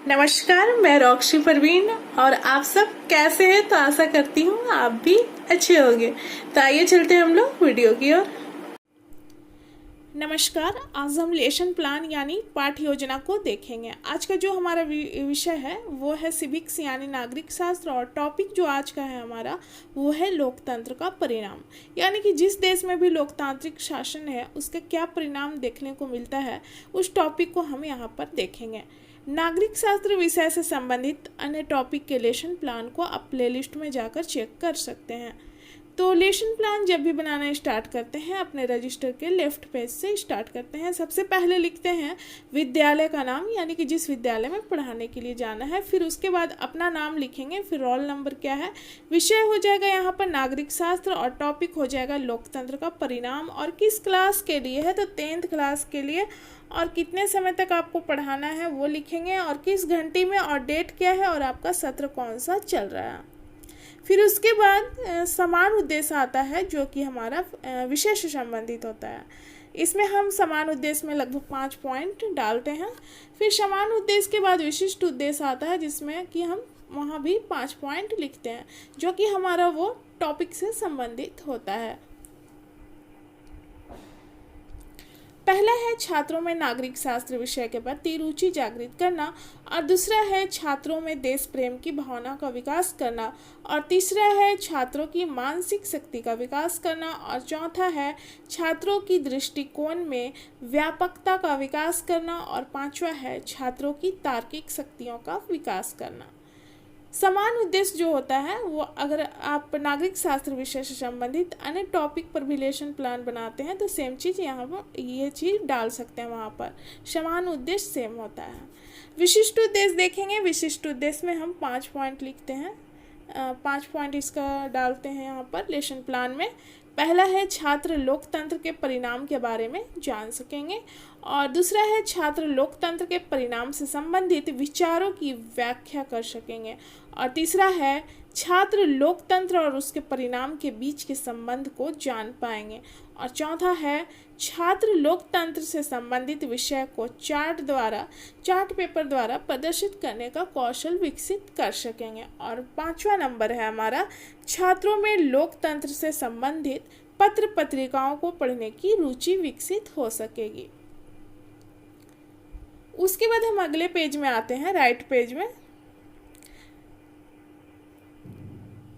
नमस्कार, मैं रॉक्सी परवीन और आप सब कैसे हैं। तो आशा करती हूँ आप भी अच्छे होंगे। तो आइए चलते हैं हम लोग वीडियो की ओर। नमस्कार, आज हम लेसन प्लान यानी पाठ योजना को देखेंगे। आज का जो हमारा विषय है वो है सिविक्स यानी नागरिक शास्त्र और टॉपिक जो आज का है हमारा वो है लोकतंत्र का परिणाम। यानी कि जिस देश में भी लोकतांत्रिक शासन है उसका क्या परिणाम देखने को मिलता है, उस टॉपिक को हम यहाँ पर देखेंगे। नागरिक शास्त्र विषय से संबंधित अन्य टॉपिक के लेसन प्लान को आप प्लेलिस्ट में जाकर चेक कर सकते हैं। तो लेसन प्लान जब भी बनाना स्टार्ट करते हैं अपने रजिस्टर के लेफ्ट पेज से स्टार्ट करते हैं। सबसे पहले लिखते हैं विद्यालय का नाम, यानी कि जिस विद्यालय में पढ़ाने के लिए जाना है। फिर उसके बाद अपना नाम लिखेंगे, फिर रोल नंबर क्या है, विषय हो जाएगा यहाँ पर नागरिक शास्त्र और टॉपिक हो जाएगा लोकतंत्र का परिणाम। और किस क्लास के लिए है तो 10th क्लास के लिए, और कितने समय तक आपको पढ़ाना है वो लिखेंगे, और किस घंटे में, और डेट क्या है, और आपका सत्र कौन सा चल रहा है। फिर उसके बाद समान उद्देश्य आता है जो कि हमारा विषय से संबंधित होता है। इसमें हम समान उद्देश्य में लगभग 5 पॉइंट डालते हैं। फिर समान उद्देश्य के बाद विशिष्ट उद्देश्य आता है जिसमें कि हम वहाँ भी 5 पॉइंट लिखते हैं जो कि हमारा वो टॉपिक से संबंधित होता है। पहला है छात्रों में नागरिक शास्त्र विषय के प्रति रुचि जागृत करना, और दूसरा है छात्रों में देश प्रेम की भावना का विकास करना, और तीसरा है छात्रों की मानसिक शक्ति का विकास करना, और चौथा है छात्रों की दृष्टिकोण में व्यापकता का विकास करना, और पांचवा है छात्रों की तार्किक शक्तियों का विकास करना। समान उद्देश्य जो होता है वो अगर आप नागरिक शास्त्र विषय से संबंधित अन्य टॉपिक पर भी लेसन प्लान बनाते हैं तो सेम चीज़ यहाँ पर ये चीज़ डाल सकते हैं, वहाँ पर समान उद्देश्य सेम होता है। विशिष्ट उद्देश्य देखेंगे, विशिष्ट उद्देश्य में हम 5 पॉइंट लिखते हैं, 5 पॉइंट इसका डालते हैं यहाँ पर लेसन प्लान में। पहला है छात्र लोकतंत्र के परिणाम के बारे में जान सकेंगे, और दूसरा है छात्र लोकतंत्र के परिणाम से संबंधित विचारों की व्याख्या कर सकेंगे, और तीसरा है छात्र लोकतंत्र और उसके परिणाम के बीच के संबंध को जान पाएंगे, और चौथा है छात्र लोकतंत्र से संबंधित विषय को चार्ट पेपर द्वारा प्रदर्शित करने का कौशल विकसित कर सकेंगे, और 5वां नंबर है हमारा छात्रों में लोकतंत्र से संबंधित पत्र पत्रिकाओं को पढ़ने की रुचि विकसित हो सकेगी। उसके बाद हम अगले पेज में आते हैं, राइट पेज में।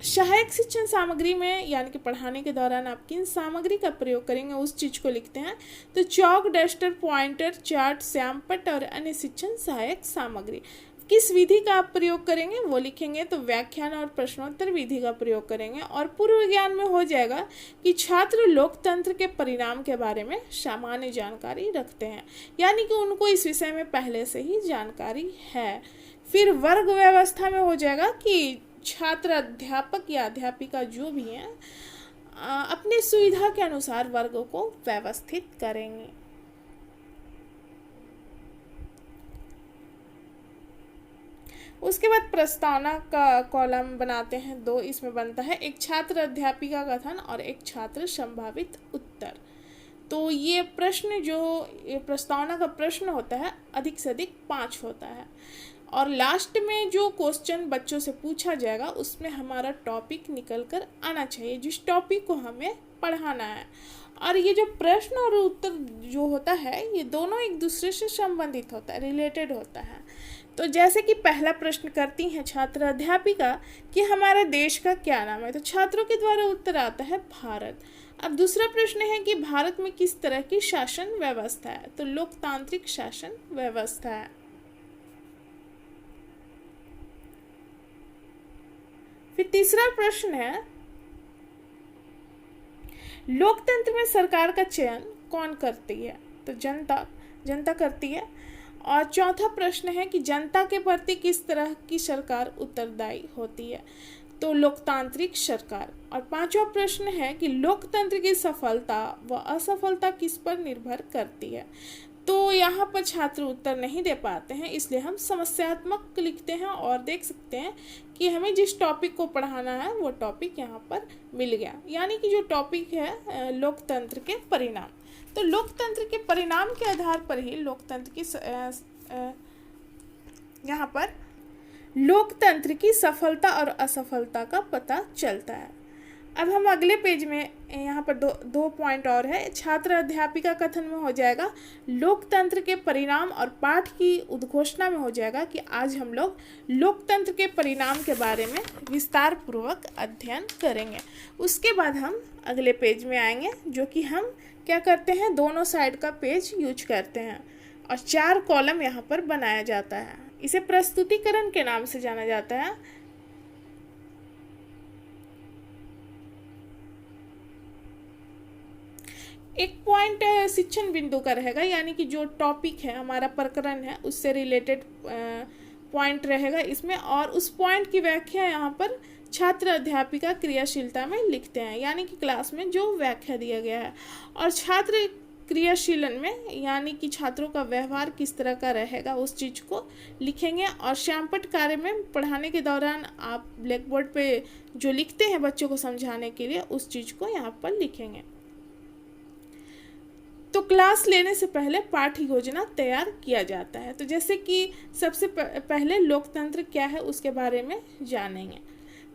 सहायक शिक्षण सामग्री में यानी कि पढ़ाने के दौरान आप किन सामग्री का प्रयोग करेंगे उस चीज को लिखते हैं। तो चौक, डस्टर, पॉइंटर, चार्ट, श्यामपट्ट और अन्य शिक्षण सहायक सामग्री। किस विधि का आप प्रयोग करेंगे वो लिखेंगे। तो व्याख्यान और प्रश्नोत्तर विधि का प्रयोग करेंगे, और पूर्व ज्ञान में हो जाएगा कि छात्र लोकतंत्र के परिणाम के बारे में सामान्य जानकारी रखते हैं, यानी कि उनको इस विषय में पहले से ही जानकारी है। फिर वर्ग व्यवस्था में हो जाएगा कि छात्र अध्यापक या अध्यापिका जो भी हैं अपनी सुविधा के अनुसार वर्गों को व्यवस्थित करेंगे। उसके बाद प्रस्तावना का कॉलम बनाते हैं 2, इसमें बनता है एक छात्र अध्यापिका कथन और एक छात्र संभावित उत्तर। तो ये प्रश्न जो ये प्रस्तावना का प्रश्न होता है अधिक से अधिक 5 होता है, और लास्ट में जो क्वेश्चन बच्चों से पूछा जाएगा उसमें हमारा टॉपिक निकल कर आना चाहिए जिस टॉपिक को हमें पढ़ाना है। और ये जो प्रश्न और उत्तर जो होता है ये दोनों एक दूसरे से संबंधित होता है, रिलेटेड होता है। तो जैसे कि पहला प्रश्न करती हैं छात्र अध्यापिका कि हमारे देश का क्या नाम है, तो छात्रों के द्वारा उत्तर आता है भारत। अब दूसरा प्रश्न है कि भारत में किस तरह की शासन व्यवस्था है, तो लोकतांत्रिक शासन व्यवस्था है। फिर तीसरा प्रश्न है लोकतंत्र में सरकार का चयन कौन करती है, तो जनता करती है। और चौथा प्रश्न है कि जनता के प्रति किस तरह की सरकार उत्तरदायी होती है, तो लोकतांत्रिक सरकार। और 5वां प्रश्न है कि लोकतंत्र की सफलता व असफलता किस पर निर्भर करती है। तो यहाँ पर छात्र उत्तर नहीं दे पाते हैं, इसलिए हम समस्यात्मक लिखते हैं और देख सकते हैं कि हमें जिस टॉपिक को पढ़ाना है वो टॉपिक यहाँ पर मिल गया, यानी कि जो टॉपिक है लोकतंत्र के परिणाम। तो लोकतंत्र के परिणाम के आधार पर ही लोकतंत्र की यहाँ पर लोकतंत्र की सफलता और असफलता का पता चलता है। अब हम अगले पेज में यहाँ पर दो पॉइंट और है। छात्र अध्यापिका कथन में हो जाएगा लोकतंत्र के परिणाम, और पाठ की उद्घोषणा में हो जाएगा कि आज हम लोग लोकतंत्र के परिणाम के बारे में विस्तार पूर्वक अध्ययन करेंगे। उसके बाद हम अगले पेज में आएंगे, जो कि हम क्या करते हैं, दोनों साइड का पेज यूज करते हैं और 4 कॉलम यहाँ पर बनाया जाता है। इसे प्रस्तुतिकरण के नाम से जाना जाता है। एक पॉइंट शिक्षण बिंदु का रहेगा, यानी कि जो टॉपिक है हमारा प्रकरण है उससे रिलेटेड पॉइंट रहेगा इसमें, और उस पॉइंट की व्याख्या यहाँ पर छात्र अध्यापिका क्रियाशीलता में लिखते हैं, यानी कि क्लास में जो व्याख्या दिया गया है। और छात्र क्रियाशीलन में यानी कि छात्रों का व्यवहार किस तरह का रहेगा उस चीज़ को लिखेंगे। और श्यामपट्ट कार्य में पढ़ाने के दौरान आप ब्लैक बोर्ड पे जो लिखते हैं बच्चों को समझाने के लिए, उस चीज़ को यहाँ पर लिखेंगे। तो क्लास लेने से पहले पाठ्य योजना तैयार किया जाता है। तो जैसे कि सबसे पहले लोकतंत्र क्या है उसके बारे में जानेंगे।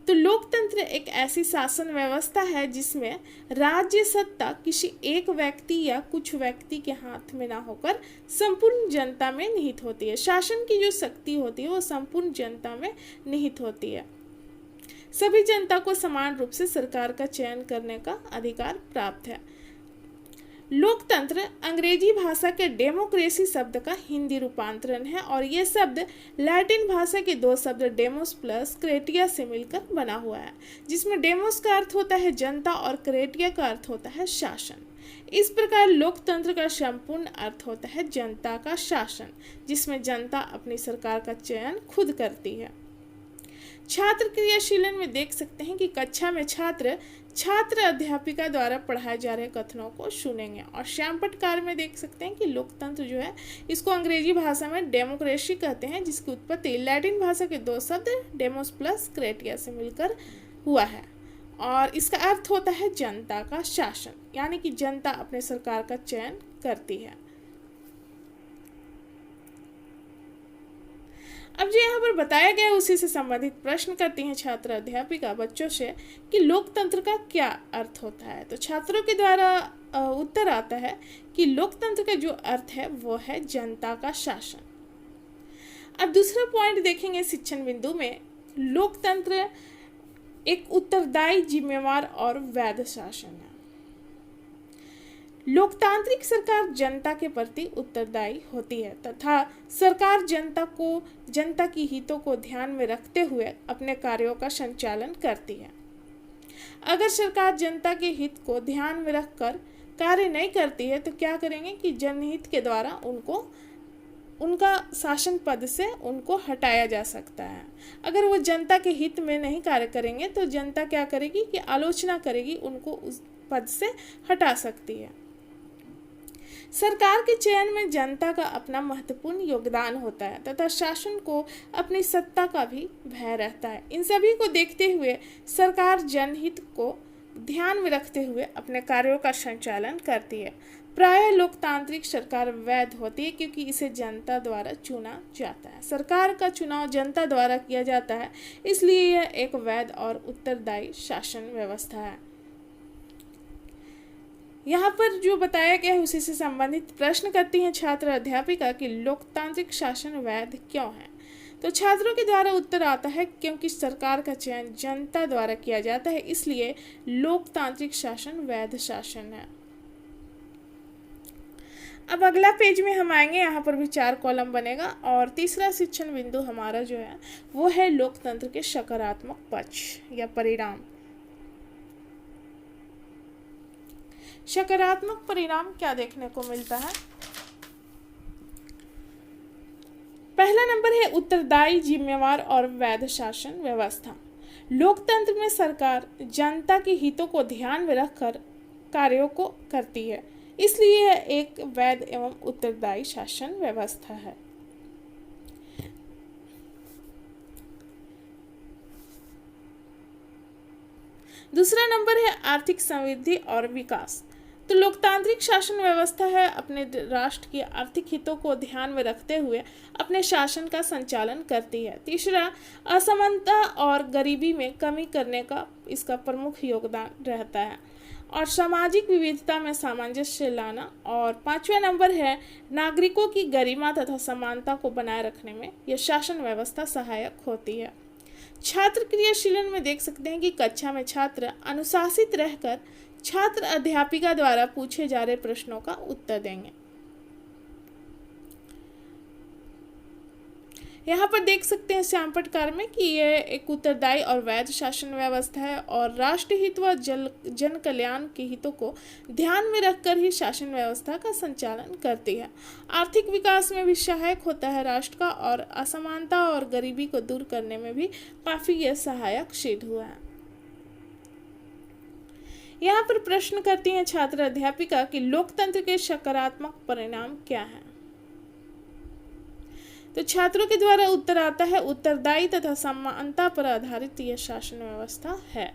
तो लोकतंत्र एक ऐसी शासन व्यवस्था है जिसमें राज्य सत्ता किसी एक व्यक्ति या कुछ व्यक्ति के हाथ में ना होकर संपूर्ण जनता में निहित होती है। शासन की जो शक्ति होती है वो संपूर्ण जनता में निहित होती है। सभी जनता को समान रूप से सरकार का चयन करने का अधिकार प्राप्त है। लोकतंत्र अंग्रेजी भाषा के डेमोक्रेसी शब्द का हिंदी रूपांतरण है, और ये शब्द लैटिन भाषा के 2 शब्द डेमोस प्लस क्रेटिया से मिलकर बना हुआ है, जिसमें डेमोस का अर्थ होता है जनता और क्रेटिया का अर्थ होता है शासन। इस प्रकार लोकतंत्र का संपूर्ण अर्थ होता है जनता का शासन, जिसमें जनता अपनी सरकार का चयन खुद करती है। छात्र क्रियाशीलन में देख सकते हैं कि कक्षा में छात्र अध्यापिका द्वारा पढ़ाए जा रहे कथनों को सुनेंगे। और श्यामपट्ट कार्य में देख सकते हैं कि लोकतंत्र जो है इसको अंग्रेजी भाषा में डेमोक्रेसी कहते हैं, जिसकी उत्पत्ति लैटिन भाषा के 2 शब्द डेमोस प्लस क्रेटिया से मिलकर हुआ है, और इसका अर्थ होता है जनता का शासन, यानी कि जनता अपने सरकार का चयन करती है। अब जो यहाँ पर बताया गया उसी से संबंधित प्रश्न करती हैं छात्र अध्यापिका बच्चों से कि लोकतंत्र का क्या अर्थ होता है। तो छात्रों के द्वारा उत्तर आता है कि लोकतंत्र का जो अर्थ है वो है जनता का शासन। अब दूसरा पॉइंट देखेंगे शिक्षण बिंदु में, लोकतंत्र एक उत्तरदायी, जिम्मेवार और वैध शासन है। लोकतांत्रिक सरकार जनता के प्रति उत्तरदायी होती है तथा सरकार जनता की हितों को ध्यान में रखते हुए अपने कार्यों का संचालन करती है। अगर सरकार जनता के हित को ध्यान में रखकर कार्य नहीं करती है तो क्या करेंगे कि जनहित के द्वारा उनका शासन पद से उनको हटाया जा सकता है। अगर वो जनता के हित में नहीं कार्य करेंगे तो जनता क्या करेगी कि आलोचना करेगी, उनको उस पद से हटा सकती है। सरकार के चयन में जनता का अपना महत्वपूर्ण योगदान होता है तथा शासन को अपनी सत्ता का भी भय रहता है। इन सभी को देखते हुए सरकार जनहित को ध्यान में रखते हुए अपने कार्यों का संचालन करती है। प्रायः लोकतांत्रिक सरकार वैध होती है क्योंकि इसे जनता द्वारा चुना जाता है। सरकार का चुनाव जनता द्वारा किया जाता है, इसलिए यह एक वैध और उत्तरदायी शासन व्यवस्था है। यहाँ पर जो बताया गया है उसी से संबंधित प्रश्न करती हैं छात्र अध्यापिका कि लोकतांत्रिक शासन वैध क्यों है। तो छात्रों के द्वारा उत्तर आता है क्योंकि सरकार का चयन जनता द्वारा किया जाता है, इसलिए लोकतांत्रिक शासन वैध शासन है। अब अगला पेज में हम आएंगे, यहाँ पर भी 4 कॉलम बनेगा और तीसरा शिक्षण बिंदु हमारा जो है वो है लोकतंत्र के सकारात्मक पक्ष या परिणाम। सकारात्मक परिणाम क्या देखने को मिलता है। पहला नंबर है उत्तरदायी, जिम्मेवार और वैध शासन व्यवस्था। लोकतंत्र में सरकार जनता के हितों को ध्यान में रखकर कार्यों को करती है, इसलिए यह एक वैध एवं उत्तरदायी शासन व्यवस्था है। दूसरा नंबर है आर्थिक समृद्धि और विकास। तो लोकतांत्रिक शासन व्यवस्था है अपने राष्ट्र के आर्थिक हितों को ध्यान में रखते हुए अपने शासन का संचालन करती है। तीसरा, असमानता और गरीबी में कमी करने का इसका प्रमुख योगदान रहता है और सामाजिक विविधता में सामंजस्य लाना। और 5वां नंबर है, नागरिकों की गरिमा तथा समानता को बनाए रखने में यह शासन व्यवस्था सहायक होती है। छात्र क्रियाशीलन में देख सकते हैं कि कक्षा में छात्र अनुशासित रहकर छात्र अध्यापिका द्वारा पूछे जा रहे प्रश्नों का उत्तर देंगे। यहाँ पर देख सकते हैं श्याम पटकार में कि यह एक उत्तरदायी और वैध शासन व्यवस्था है और राष्ट्र हित व जन कल्याण के हितों को ध्यान में रखकर ही शासन व्यवस्था का संचालन करती है। आर्थिक विकास में भी सहायक होता है राष्ट्र का और असमानता और गरीबी को दूर करने में भी काफी यह सहायक सिद्ध हुआ है। यहाँ पर प्रश्न करती हैं छात्र अध्यापिका कि लोकतंत्र के सकारात्मक परिणाम क्या हैं। तो छात्रों के द्वारा उत्तर आता है, उत्तरदायी तथा समानता पर आधारित यह शासन व्यवस्था है।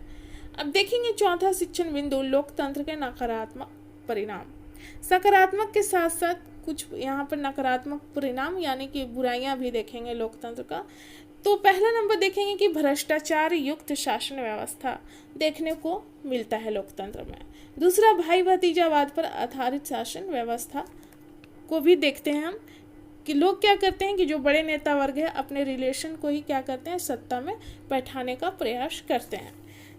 अब देखेंगे चौथा शिक्षण बिंदु, लोकतंत्र के नकारात्मक परिणाम। सकारात्मक के साथ साथ कुछ यहाँ पर नकारात्मक परिणाम यानी कि बुराइयां भी देखेंगे लोकतंत्र का। तो पहला नंबर देखेंगे कि भ्रष्टाचार युक्त शासन व्यवस्था देखने को मिलता है लोकतंत्र में। दूसरा, भाई भतीजावाद पर आधारित शासन व्यवस्था को भी देखते हैं हम कि लोग क्या करते हैं कि जो बड़े नेता वर्ग है अपने रिलेशन को ही क्या करते हैं, सत्ता में बैठाने का प्रयास करते हैं।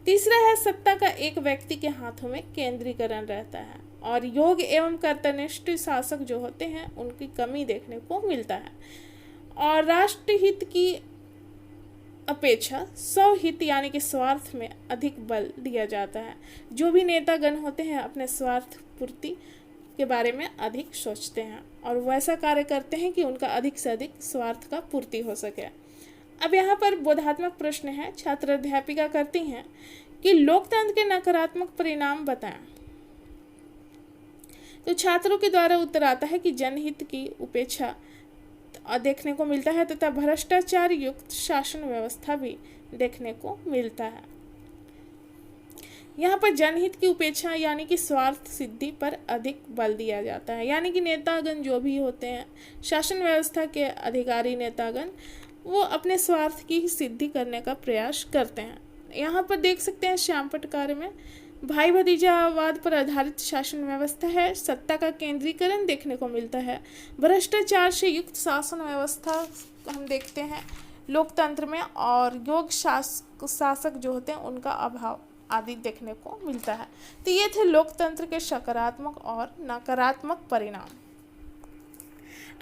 तीसरा है, सत्ता का एक व्यक्ति के हाथों में केंद्रीकरण रहता है और योग्य एवं कर्तव्यनिष्ठ शासक जो होते हैं उनकी कमी देखने को मिलता है और राष्ट्रहित की अपेक्षा स्वहित यानी कि स्वार्थ में अधिक बल दिया जाता है। जो भी नेतागण होते हैं अपने स्वार्थ पूर्ति के बारे में अधिक सोचते हैं और वैसा कार्य करते हैं कि उनका अधिक से अधिक स्वार्थ का पूर्ति हो सके। अब यहाँ पर बोधात्मक प्रश्न है, छात्र अध्यापिका करती हैं कि लोकतंत्र के नकारात्मक परिणाम बताएं। तो छात्रों के द्वारा उत्तर आता है कि जनहित की उपेक्षा देखने को मिलता है तथा भ्रष्टाचार युक्त शासन व्यवस्था भी देखने को मिलता है। यहाँ पर जनहित की उपेक्षा यानी कि स्वार्थ सिद्धि पर अधिक बल दिया जाता है, यानी कि नेतागण जो भी होते हैं शासन व्यवस्था के अधिकारी नेतागण वो अपने स्वार्थ की ही सिद्धि करने का प्रयास करते हैं। यहाँ पर देख सकते हैं श्याम पटकार में भाई भतीजावाद पर आधारित शासन व्यवस्था है, सत्ता का केंद्रीकरण देखने को मिलता है, भ्रष्टाचार से युक्त शासन व्यवस्था हम देखते हैं लोकतंत्र में और योग्य शासक जो होते हैं उनका अभाव आदि देखने को मिलता है। तो ये थे लोकतंत्र के सकारात्मक और नकारात्मक परिणाम।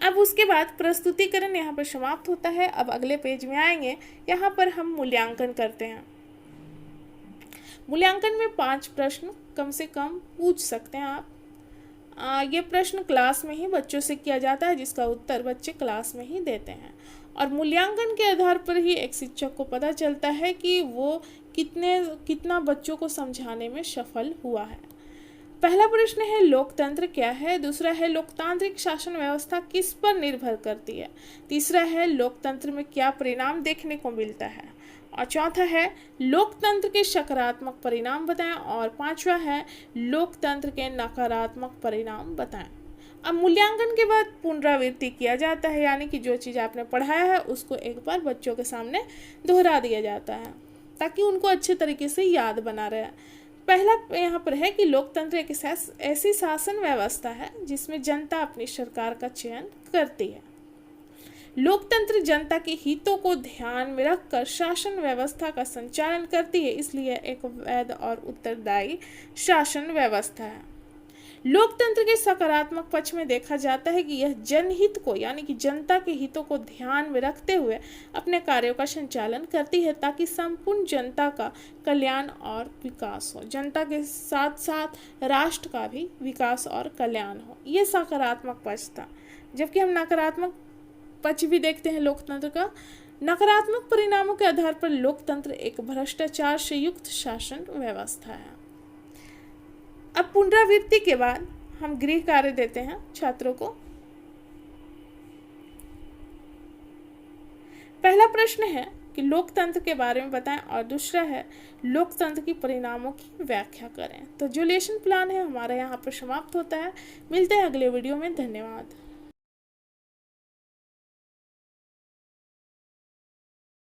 अब उसके बाद प्रस्तुतिकरण यहाँ पर समाप्त होता है। अब अगले पेज में आएंगे, यहाँ पर हम मूल्यांकन करते हैं। मूल्यांकन में 5 प्रश्न कम से कम पूछ सकते हैं आप। ये प्रश्न क्लास में ही बच्चों से किया जाता है जिसका उत्तर बच्चे क्लास में ही देते हैं और मूल्यांकन के आधार पर ही एक शिक्षक को पता चलता है कि वो कितना बच्चों को समझाने में सफल हुआ है। पहला प्रश्न है लोकतंत्र क्या है। दूसरा है लोकतांत्रिक शासन व्यवस्था किस पर निर्भर करती है। तीसरा है लोकतंत्र में क्या परिणाम देखने को मिलता है और चौथा है लोकतंत्र के सकारात्मक परिणाम बताएं और 5वां है लोकतंत्र के नकारात्मक परिणाम बताएं। अब मूल्यांकन के बाद पुनरावृत्ति किया जाता है, यानी कि जो चीज़ आपने पढ़ाया है उसको एक बार बच्चों के सामने दोहरा दिया जाता है ताकि उनको अच्छे तरीके से याद बना रहे। पहला यहाँ पर है कि लोकतंत्र एक ऐसी शासन व्यवस्था है जिसमें जनता अपनी सरकार का चयन करती है। लोकतंत्र जनता के हितों को ध्यान में रखकर शासन व्यवस्था का संचालन करती है, इसलिए एक वैध और उत्तरदायी शासन व्यवस्था है। लोकतंत्र के सकारात्मक पक्ष में देखा जाता है कि यह जनहित को यानी कि जनता के हितों को ध्यान में रखते हुए अपने कार्यों का संचालन करती है ताकि संपूर्ण जनता का कल्याण और विकास हो, जनता के साथ साथ राष्ट्र का भी विकास और कल्याण हो। ये सकारात्मक पक्ष था। जबकि हम नकारात्मक पक्ष भी देखते हैं लोकतंत्र का। नकारात्मक परिणामों के आधार पर लोकतंत्र एक भ्रष्टाचार से युक्त शासन व्यवस्था है। अब पुनरावृत्ति के बाद हम गृह कार्य देते हैं छात्रों को। पहला प्रश्न है कि लोकतंत्र के बारे में बताएं और दूसरा है लोकतंत्र की परिणामों की व्याख्या करें। तो जो लेसन प्लान है हमारा यहाँ पर समाप्त होता है। मिलते हैं अगले वीडियो में। धन्यवाद।